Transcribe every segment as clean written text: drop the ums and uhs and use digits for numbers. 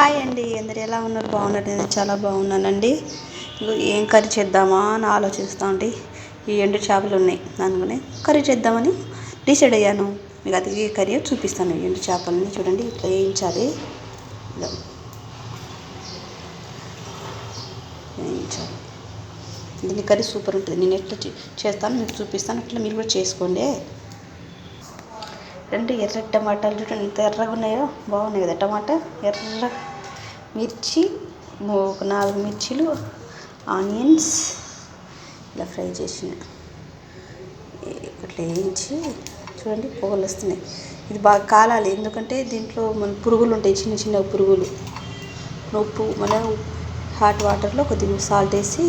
Hi అండి, అందరు ఎలా ఉన్నారు? బాగున్నారు? నేను చాలా బాగున్నానండి. ఏం కర్రీ చేద్దామా అని ఆలోచిస్తూ ఉంటే ఈ ఎండు చేపలు ఉన్నాయి, అందుకనే కర్రీ చేద్దామని డిసైడ్ అయ్యాను. మీకు అది ఏ కర్రీ చూపిస్తాను. ఎండు చేపలని చూడండి, ఇట్లా వేయించాలి. ఇలా వేయించాలి. దీని కర్రీ సూపర్ ఉంటుంది. నేను ఎట్లా చేస్తాను మీకు చూపిస్తాను, అట్లా మీరు కూడా చేసుకోండి. రెండు ఎర్ర టమాటాలు చూడండి ఎంత ఎర్రగా ఉన్నాయో, బాగున్నాయి కదా టమాటా. ఎర్ర మిర్చి, ఒక 4 మిర్చీలు, ఆనియన్స్ ఇలా ఫ్రై చేసిన ఇట్లా వేయించి చూడండి, పొగలు వస్తున్నాయి. ఇది బాగా కాలాలి, ఎందుకంటే దీంట్లో మన పురుగులు ఉంటాయి, చిన్న చిన్న పురుగులు. ఉప్పు మళ్ళీ హాట్ వాటర్లో కొద్దిగా సాల్ట్ వేసి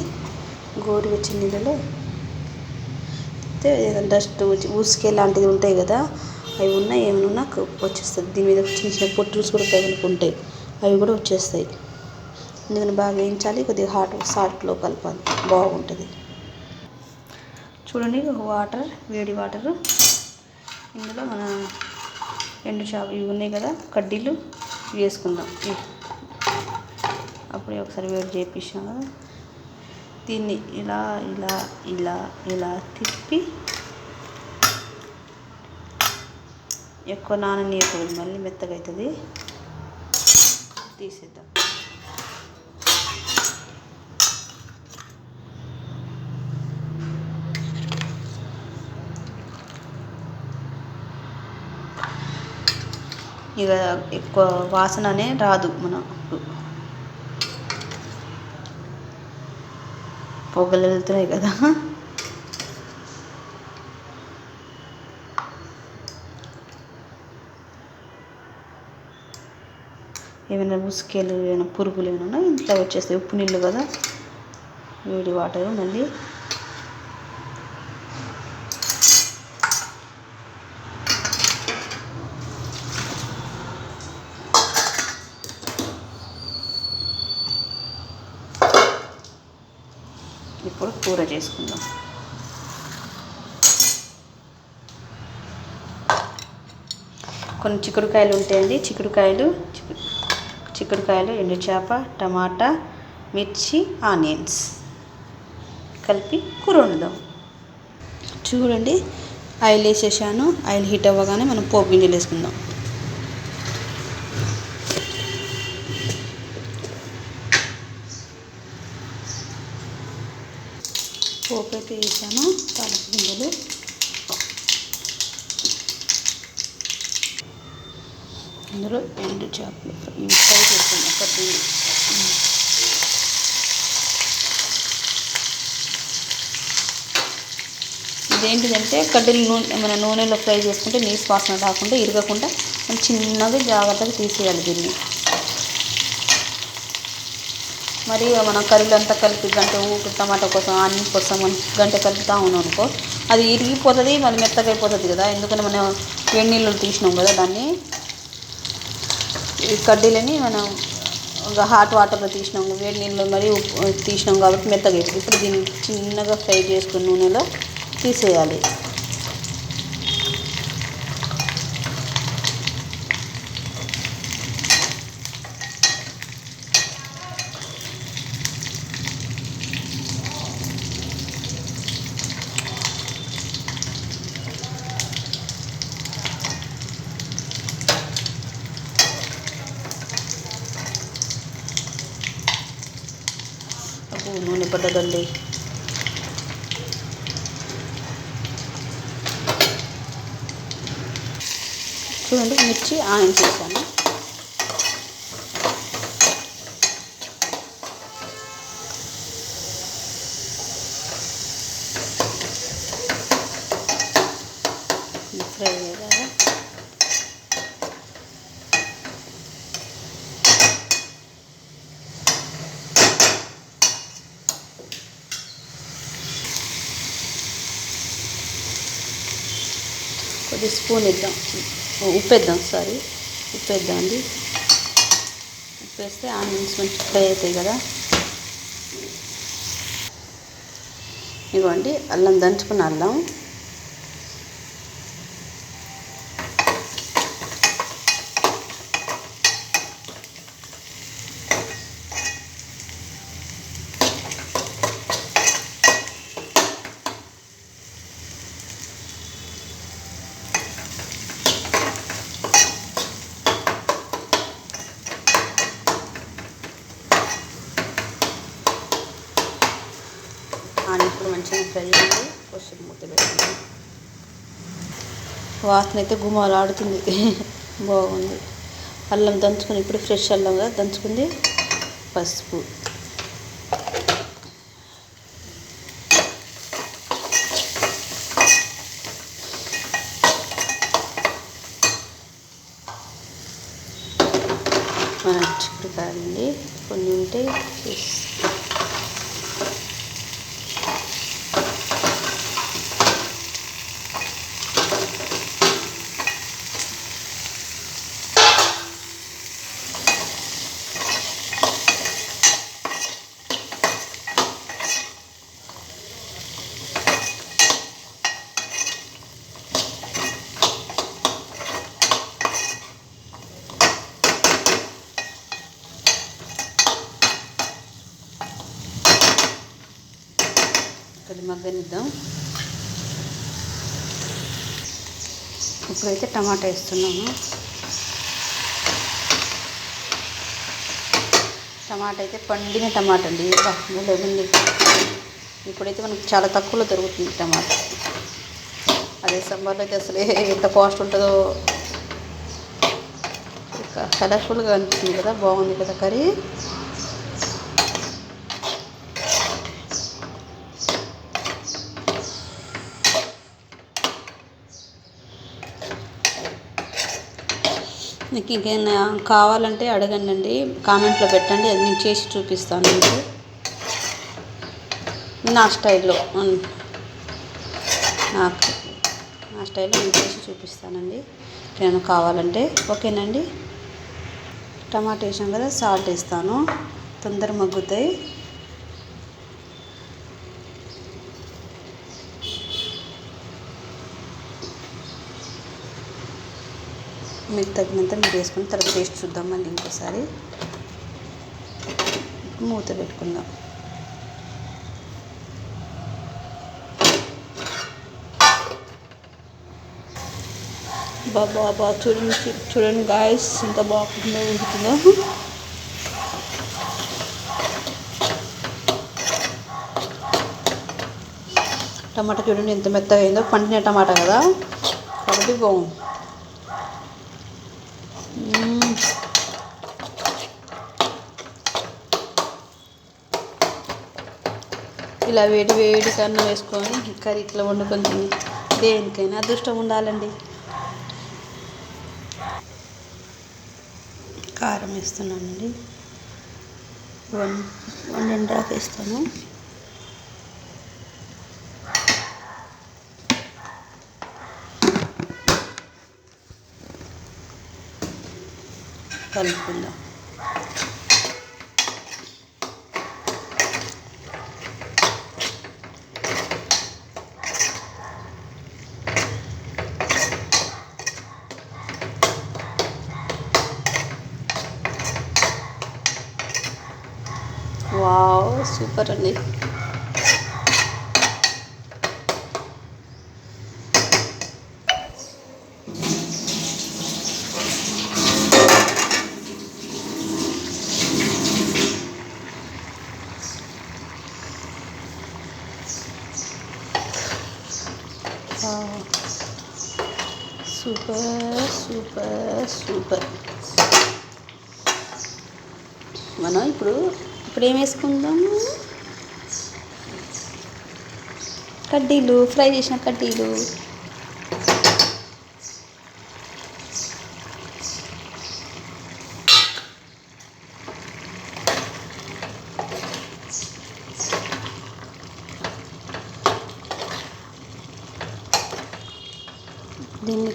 గోరువెచ్చని నీళ్ళలో డస్ట్ ఊసుకే లాంటివి ఉంటాయి కదా, అవి ఉన్నా ఏమైనా వచ్చేస్తుంది. దీని మీద చిన్న చిన్న పొట్టులు కూడా తగులుకుంటాయి, అవి కూడా వచ్చేస్తాయి. అందుకని బాగా వేయించాలి, కొద్దిగా హాట్ సాల్ట్లో కలపాలి, బాగుంటుంది. చూడండి వాటర్, వేడి వాటరు, ఇందులో మన ఎండు చేప ఇవి ఉన్నాయి కదా కడ్డీలు వేసుకుందాం. అప్పుడే ఒకసారి వేడి చేయించాం కదా, దీన్ని ఇలా ఇలా ఇలా ఇలా తిప్పి ఎక్కువ నాననీయకూడదు, మళ్ళీ మెత్తగా అవుతుంది. తీసేద్దాం. ఇక ఎక్కువ వాసననే రాదు, మనకు పొగలు వెళ్తున్నాయి కదా. ఏమైనా ఉసుకేలు ఏమైనా పురుగులు ఏమైనా ఇంట్లో వచ్చేస్తాయి. ఉప్పు నీళ్ళు కదా, వేడి వాటర్. మళ్ళీ ఇప్పుడు కూర చేసుకుందాం. కొన్ని చిక్కుడుకాయలు ఉంటాయండి, చిక్కుడుకాయలు, ఎండు చేప, టమాటా, మిర్చి, ఆనియన్స్ కలిపి కూర వండుదాం. చూడండి, ఆయిల్ వేసేసాను. ఆయిల్ హీట్ అవ్వగానే మనం పోపు గింజలు వేసుకుందాం. పోపు అయితే వేసాను, తాలింపు గింజలు, అందులో ఎండు చేపలు ఫ్రై చేస్తాను. ఒకటి ఇదేంటిదంటే కడ్డీలు మన నూనెలో ఫ్రై చేసుకుంటే నీసు వాసన రాకుండా, ఇరగకుండా మనం చిన్నగా జాగ్రత్తగా తీసేయాలి దీన్ని. మరి మనం కర్రీలు అంతా కలిపి గంట టమాటా కోసం, ఆనియన్ కోసం గంట కలుపుతా ఉన్నాం అనుకో, అది ఇరిగిపోతుంది, మళ్ళీ మెత్తగా అయిపోతుంది కదా. ఎందుకని మనం వేడి నీళ్ళు తీసినాం కదా, దాన్ని ఈ కడ్డీలని మనం హాట్ వాటర్లో తీసినాం, వేడి నీళ్ళు మరి తీసినాం కాబట్టి మెత్తగా అయిపోతుంది. ఇప్పుడు దీన్ని చిన్నగా ఫ్రై చేసుకుని నూనెలో తీసేయాలి. నూనె పడ్డదండి. చూడండి, మిర్చి ఆయిల్ చేశాను. ఫ్రై అయ్యేలాగా కొద్దిగా స్పూన్ ఇద్దాం, ఉప్పు వేద్దాం అండి. ఉప్పు వేస్తే ఆనియన్స్ మంచి ఫ్రై అవుతాయి కదా. ఇదిగోండి అల్లం, దంచుకున్న అల్లం, మంచిగా ఫ్రై చేయండి. కొంచెం మూత పెట్టండి. వాసన అయితే గుమలాడుతుంది. బాగుంది. అల్లం దంచుకొని ఇప్పుడు ఫ్రెష్ అల్లంగా దంచుకుంది. పసుపు, మన చిక్కుడుకాయలండి కొన్ని ఉంటే మగ్గనిద్దాం. ఇప్పుడైతే టమాటా వేస్తున్నాము. టమాటా అయితే పండిన టమాటా అండి. బాగుంది. ఇప్పుడైతే మనకు చాలా తక్కువలో దొరుకుతుంది టమాటా. అదే సమ్మర్లో అయితే అసలు ఎంత కాస్ట్ ఉంటుందో. కలర్ఫుల్గా అనిపిస్తుంది కదా, బాగుంది కదా కర్రీ. మీకు ఇంకేమైనా కావాలంటే అడగండి, కామెంట్లో పెట్టండి. అది నేను చేసి చూపిస్తాను మీకు నా స్టైల్లో. నా స్టైల్లో నేను చేసి చూపిస్తానండి ఏమైనా కావాలంటే. ఓకేనండి. టమాటా వేసాం కదా, సాల్ట్ వేస్తాను. తొందర మగ్గుతాయి. మీకు తగినంత మీరు వేసుకుని తర్వాత టేస్ట్ చూద్దాం. మళ్ళీ ఇంకోసారి మూత పెట్టుకుందాం. బాబా చూడండి గాయస్, ఎంత బాగుందో ఉడుకుతుందో. టమాటా చూడండి ఎంత మెత్తగా అయిందో. పండిన టమాటా కదా కాబట్టి బాగుంది. ఇలా వేడి వేడి కన్నా వేసుకొని కర్రీ ఇట్లా వండుకొని తిని దేనికైనా అదృష్టం ఉండాలండి. కారం వేస్తున్నానండి. 1.5 వేస్తాను. కలుపుకుందాం. వావ్, సూపర్ అండి. Super super super. మనం ఇప్పుడు ఏం వేసుకుందాము? కడ్డీలు, ఫ్రై చేసిన కడ్డీలు. దీన్ని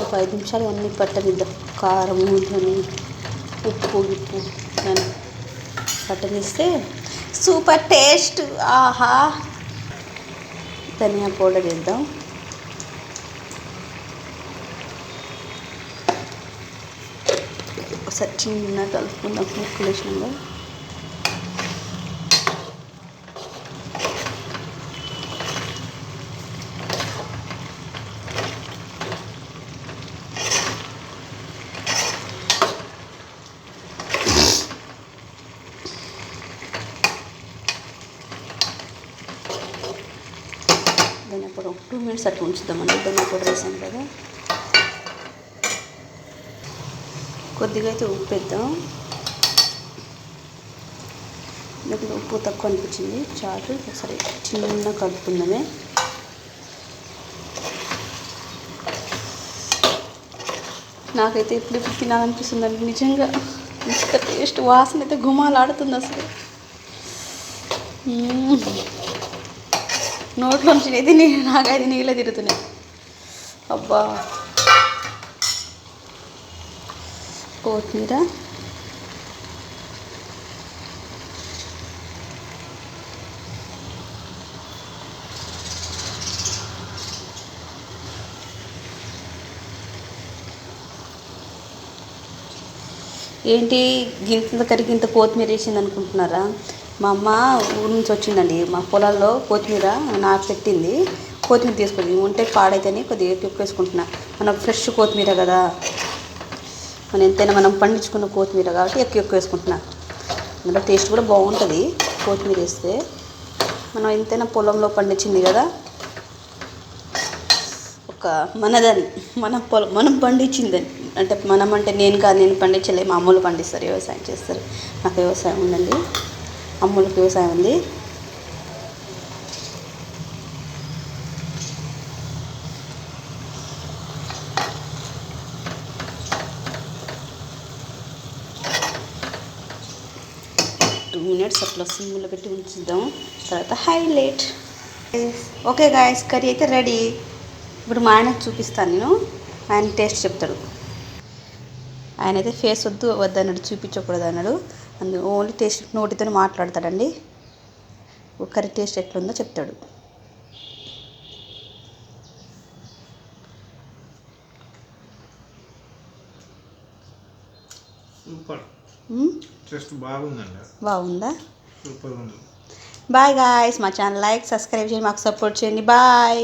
ఒక 5 నిమిషాలు అన్నీ పట్టనిద్దాం. కారం ధని ఉప్పు అని పట్టనిస్తే సూపర్ టేస్ట్. ఆహా. ధనియా పౌడర్ వేద్దాం. ఒకసారి చిన్న కలుపుకుందాం. ముక్కలు వేసినాక ధనియా పౌడర్ 2 minutes అట్లా ఉంచుదామండి. ధనియా పౌడర్ వేసాను కదా. కొద్దిగా అయితే ఉప్పు వేద్దాం. నాకు ఉప్పు తక్కువ అనిపించింది, చాలు. ఒకసారి చిన్న కలుపుకుందామే. నాకైతే ఇప్పుడు తినాలనిపిస్తుందండి నిజంగా. ఇంత టేస్ట్, వాసన అయితే గుమాలాడుతుంది అసలు. నోట్లోంచి అయితే నాకైతే నీళ్ళే తిరుగుతున్నాయి. అబ్బా, కొత్తిమీర, ఏంటి గింత కరిగి ఇంత కొత్తిమీర వేసింది అనుకుంటున్నారా? మా అమ్మ ఊరు నుంచి వచ్చిందండి. మా పొలాల్లో కొత్తిమీర నాకు పెట్టింది. కొత్తిమీర తీసుకుంది. ఉంటే పాడైతేనే కొద్దిగా ఎక్కువ వేసుకుంటున్నా. మనకు ఫ్రెష్ కొత్తిమీర కదా, ఎంతైనా మనం పండించుకున్న కొత్తిమీర కాబట్టి ఎక్కువ వేసుకుంటున్నా. అందులో టేస్ట్ కూడా బాగుంటుంది కొత్తిమీర వేస్తే. మనం ఎంతైనా పొలంలో పండించింది కదా, ఒక మనదని, మనం పండించిందని. అంటే నేను కాదు, నేను పండించలే, మా అమ్మలు పండిస్తారు, వ్యవసాయం చేస్తారు. నాకు వ్యవసాయం ఉందండి, అమ్మలకు వ్యవసాయం ఉంది. టూ మినిట్స్ అట్లా సిమ్లో పెట్టి ఉంచుదాం. తర్వాత హైలైట్. ఓకే గాయస్, కర్రీ అయితే రెడీ. ఇప్పుడు మా ఆయనకు చూపిస్తాను నేను, ఆయన టేస్ట్ చెప్తాడు. ఆయన అయితే ఫేస్ వద్దన్నాడు, చూపించకూడదు అన్నాడు. ఓన్లీ టేస్ట్ నోటితో మాట్లాడతాడండి. కర్రీ టేస్ట్ ఎట్లుందో చెప్తాడు. సూపర్, టేస్ట్ బాగుందండి. బాగుందా? సూపర్ ఉంది. బాయ్ గాయస్, మా ఛానల్ లైక్, సబ్స్క్రైబ్ చేయండి, మాకు సపోర్ట్ చేయండి. బాయ్.